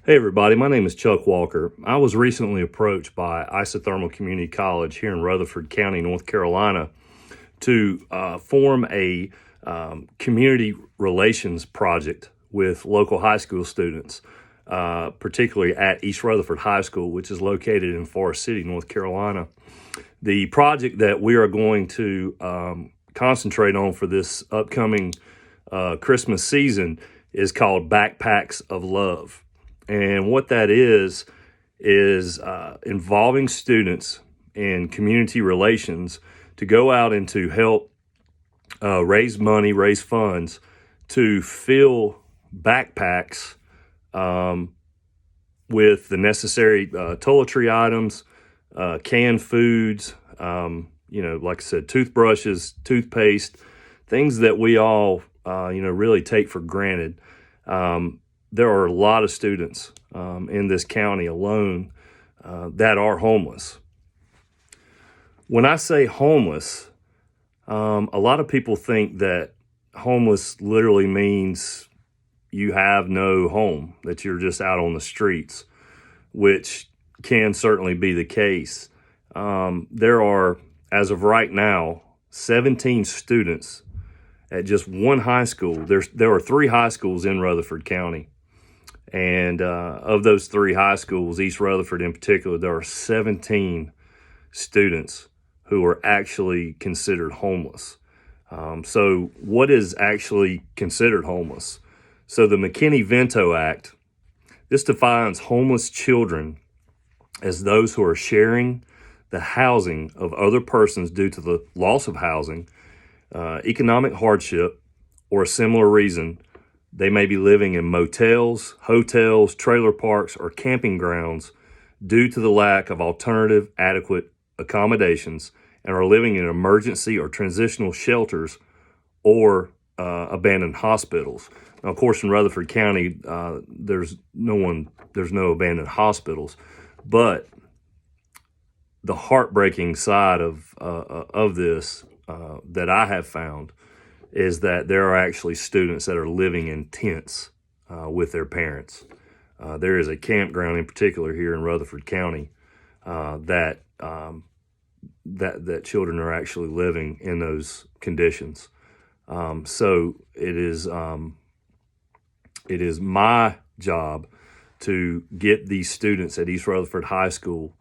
Hey everybody, my name is Chuck Walker. I was recently approached by Isothermal Community College here in Rutherford County, North Carolina, to form a community relations project with local high school students, particularly at East Rutherford High School, which is located in Forest City, North Carolina. The project that we are going to concentrate on for this upcoming Christmas season is called Backpacks of Love. And what that is involving students in community relations to go out and to help raise money, raise funds to fill backpacks with the necessary toiletry items, canned foods, like I said, toothbrushes, toothpaste, things that we all, really take for granted. There are a lot of students in this county alone that are homeless. When I say homeless, a lot of people think that homeless literally means you have no home, that you're just out on the streets, which can certainly be the case. There are, as of right now, 17 students at just one high school. There are 3 high schools in Rutherford County. And of those 3 high schools, East Rutherford in particular, there are 17 students who are actually considered homeless. So what is actually considered homeless? So the McKinney-Vento Act, this defines homeless children as those who are sharing the housing of other persons due to the loss of housing, economic hardship, or a similar reason. They may be living in motels, hotels, trailer parks, or camping grounds due to the lack of alternative adequate accommodations and are living in emergency or transitional shelters or abandoned hospitals. Now, of course, in Rutherford County, there's no abandoned hospitals, but the heartbreaking side of this that I have found is that there are actually students that are living in tents with their parents. There is a campground in particular here in Rutherford County that children are actually living in those conditions. So it is my job to get these students at East Rutherford High School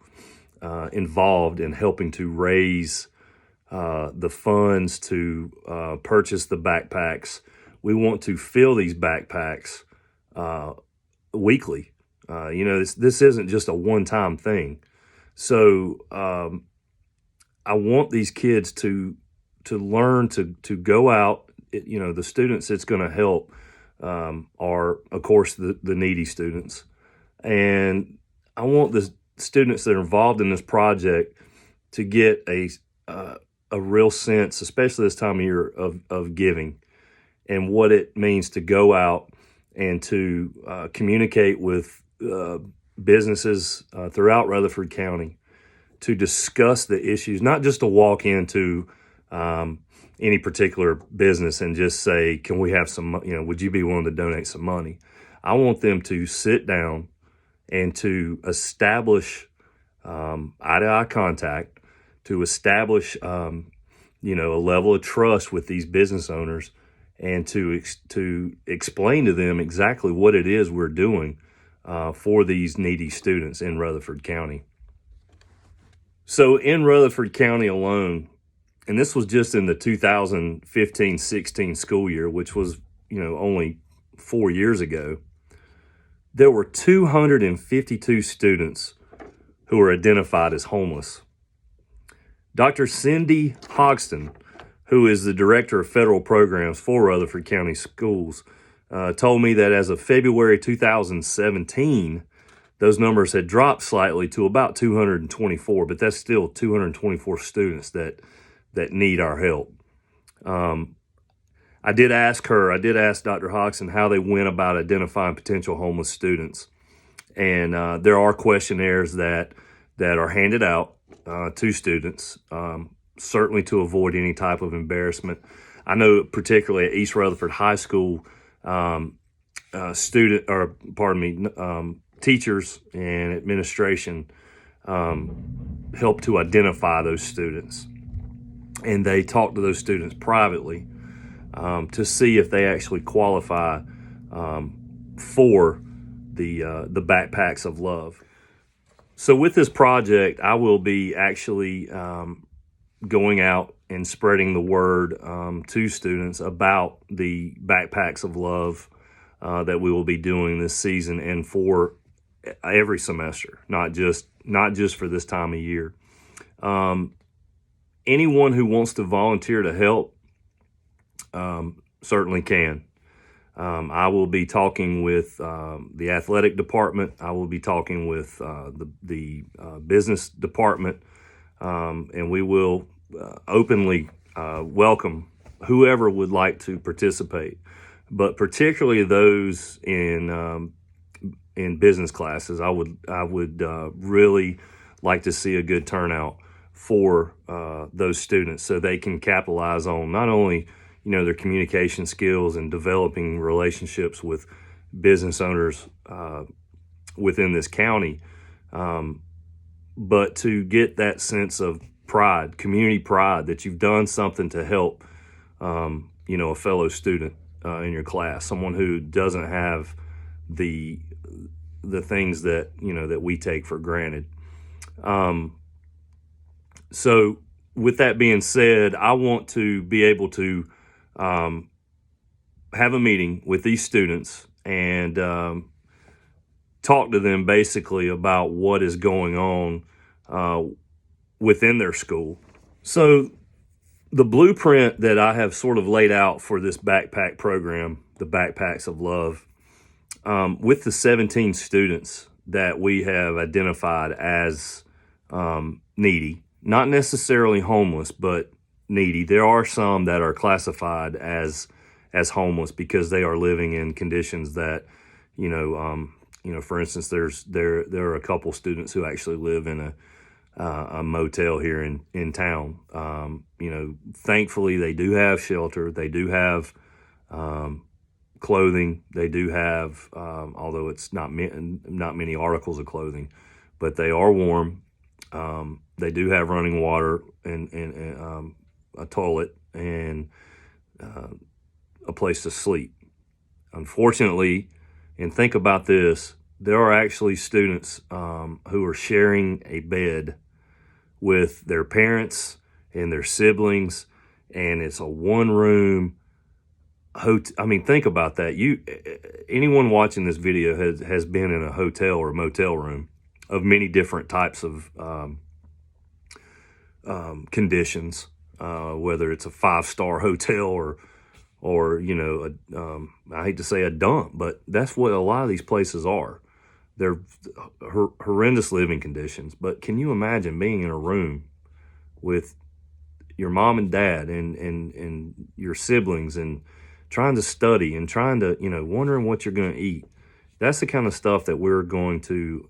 involved in helping to raise the funds to purchase the backpacks. We want to fill these backpacks weekly. This isn't just a one-time thing. So I want these kids to learn to go out. The students it's going to help are, of course, the needy students. And I want the students that are involved in this project to get a real sense, especially this time of year, of giving and what it means to go out and to communicate with businesses throughout Rutherford County to discuss the issues, not just to walk into any particular business and just say, can we have some, would you be willing to donate some money? I want them to sit down and to establish eye-to-eye contact, to establish, a level of trust with these business owners, and to explain to them exactly what it is we're doing for these needy students in Rutherford County. So in Rutherford County alone, and this was just in the 2015-16 school year, which was, only 4 years ago, there were 252 students who were identified as homeless. Dr. Cindy Hogston, who is the Director of Federal Programs for Rutherford County Schools, told me that as of February 2017, those numbers had dropped slightly to about 224, but that's still 224 students that need our help. I did ask Dr. Hogston how they went about identifying potential homeless students. And there are questionnaires that are handed out to students, certainly to avoid any type of embarrassment. I know particularly at East Rutherford High School, teachers and administration help to identify those students, and they talk to those students privately to see if they actually qualify for the Backpacks of Love. So with this project, I will be actually going out and spreading the word to students about the Backpacks of Love that we will be doing this season and for every semester, not just for this time of year. Anyone who wants to volunteer to help certainly can. I will be talking with the athletic department. I will be talking with the business department, and we will openly welcome whoever would like to participate, but particularly those in business classes. I would really like to see a good turnout for those students, so they can capitalize on not only their communication skills and developing relationships with business owners within this county, but to get that sense of pride, community pride, that you've done something to help, a fellow student in your class, someone who doesn't have the things that, that we take for granted. So with that being said, I want to be able to have a meeting with these students and talk to them basically about what is going on within their school. So the blueprint that I have sort of laid out for this backpack program, the Backpacks of Love, with the 17 students that we have identified as needy, not necessarily homeless, but needy. There are some that are classified as homeless because they are living in conditions that, for instance, there are a couple students who actually live in a motel here in town. Thankfully they do have shelter. They do have clothing. They do have, although it's not many articles of clothing, but they are warm. They do have running water and a toilet and a place to sleep. Unfortunately, and think about this, there are actually students who are sharing a bed with their parents and their siblings, and it's a one-room hotel. I mean, think about that. Anyone watching this video has been in a hotel or motel room of many different types of conditions, whether it's a 5-star hotel or I hate to say a dump, but that's what a lot of these places are. They're horrendous living conditions. But can you imagine being in a room with your mom and dad and your siblings and trying to study and trying to, wondering what you're going to eat? That's the kind of stuff that we're going to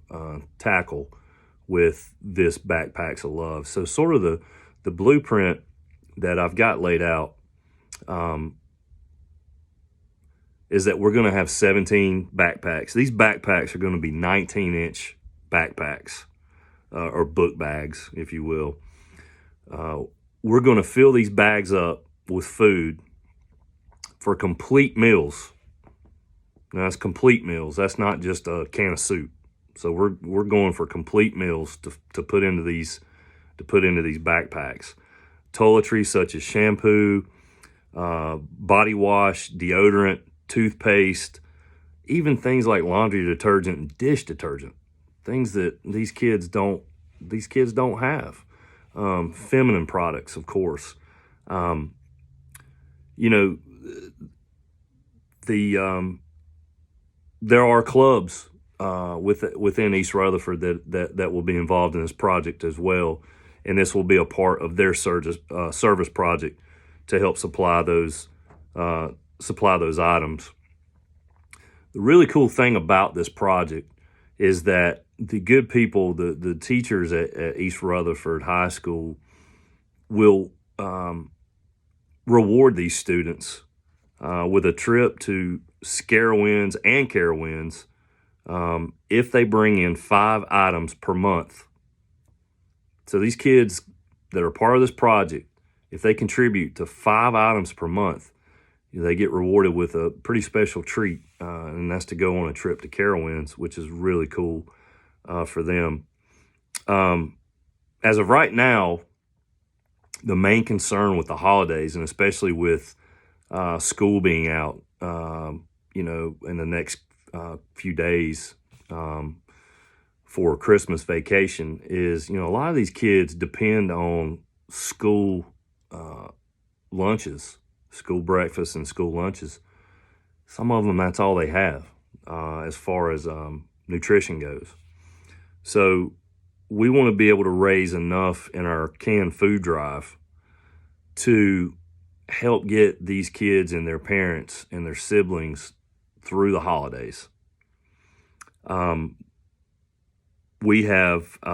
tackle with this Backpacks of Love. So sort of the blueprint that I've got laid out is that we're going to have 17 backpacks. These backpacks are going to be 19-inch backpacks or book bags, if you will. We're going to fill these bags up with food for complete meals. Now, that's complete meals. That's not just a can of soup. So we're going for complete meals to put into these backpacks. Toiletries such as shampoo, body wash, deodorant, toothpaste, even things like laundry detergent and dish detergent, things that these kids don't have. Feminine products, of course. There are clubs within East Rutherford that will be involved in this project as well, and this will be a part of their service project to help supply those items. The really cool thing about this project is that the good people, the teachers at East Rutherford High School, will reward these students with a trip to Scarowinds and Carowinds if they bring in 5 items per month. So these kids that are part of this project, if they contribute to 5 items per month, they get rewarded with a pretty special treat, and that's to go on a trip to Carowinds, which is really cool for them. As of right now, the main concern with the holidays, and especially with school being out, in the next few days for Christmas vacation, is, a lot of these kids depend on school lunches, school breakfasts and school lunches. Some of them, that's all they have as far as nutrition goes. So we want to be able to raise enough in our canned food drive to help get these kids and their parents and their siblings through the holidays. We will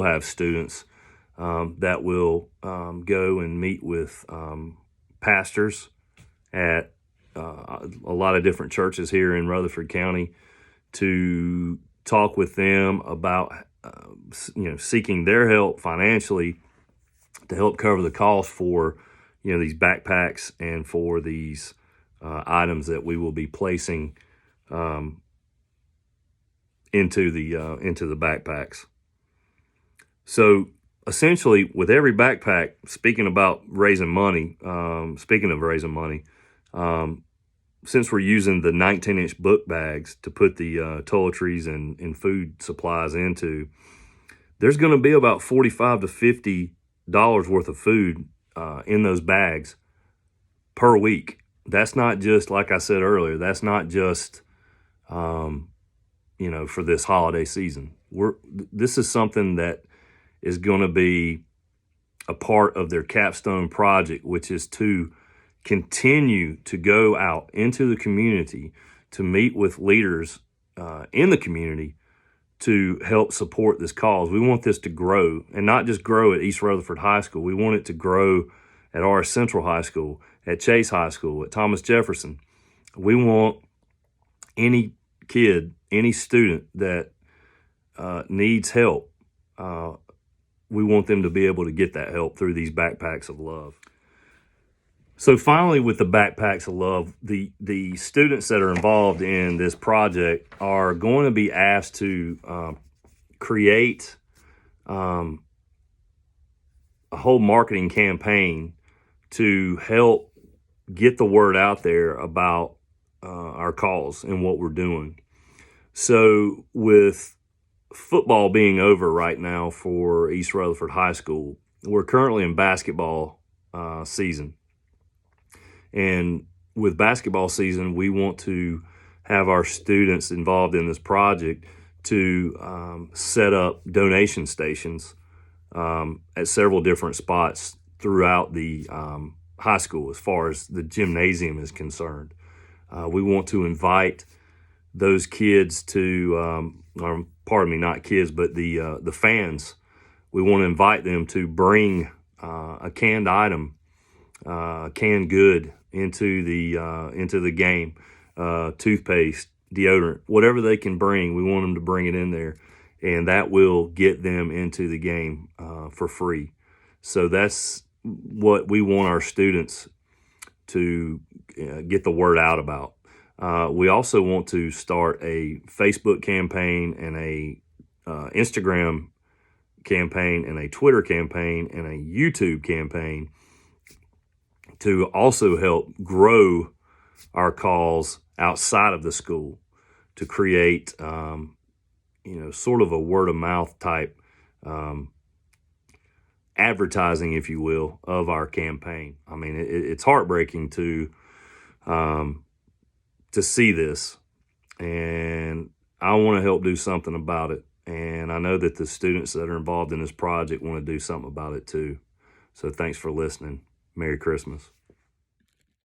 have students that will go and meet with pastors at a lot of different churches here in Rutherford County to talk with them about seeking their help financially to help cover the cost for these backpacks and for these items that we will be placing into the backpacks. So essentially, with every backpack, speaking of raising money, since we're using the 19-inch book bags to put the toiletries and food supplies into, there's going to be about $45 to $50 worth of food in those bags per week. That's not just, like I said earlier, that's not just for this holiday season. This is something that is going to be a part of their capstone project, which is to continue to go out into the community to meet with leaders in the community to help support this cause. We want this to grow, and not just grow at East Rutherford High School. We want it to grow at R.S. Central High School, at Chase High School, at Thomas Jefferson. We want any kid, any student that needs help, we want them to be able to get that help through these backpacks of love. So finally, with the backpacks of love, the students that are involved in this project are going to be asked to create a whole marketing campaign to help get the word out there about our cause and what we're doing. So with football being over right now for East Rutherford High School, we're currently in basketball season. And with basketball season, we want to have our students involved in this project to set up donation stations at several different spots throughout the high school as far as the gymnasium is concerned. We want to invite those kids to, not kids, but the fans. We want to invite them to bring a canned item, canned good into the game, toothpaste, deodorant, whatever they can bring. We want them to bring it in there, and that will get them into the game for free. So that's what we want our students to get the word out about. We also want to start a Facebook campaign and a Instagram campaign and a Twitter campaign and a YouTube campaign to also help grow our cause outside of the school, to create, sort of a word of mouth type advertising, if you will, of our campaign. I mean, it's heartbreaking to see this, and I want to help do something about it. And I know that the students that are involved in this project want to do something about it too. So thanks for listening. Merry Christmas.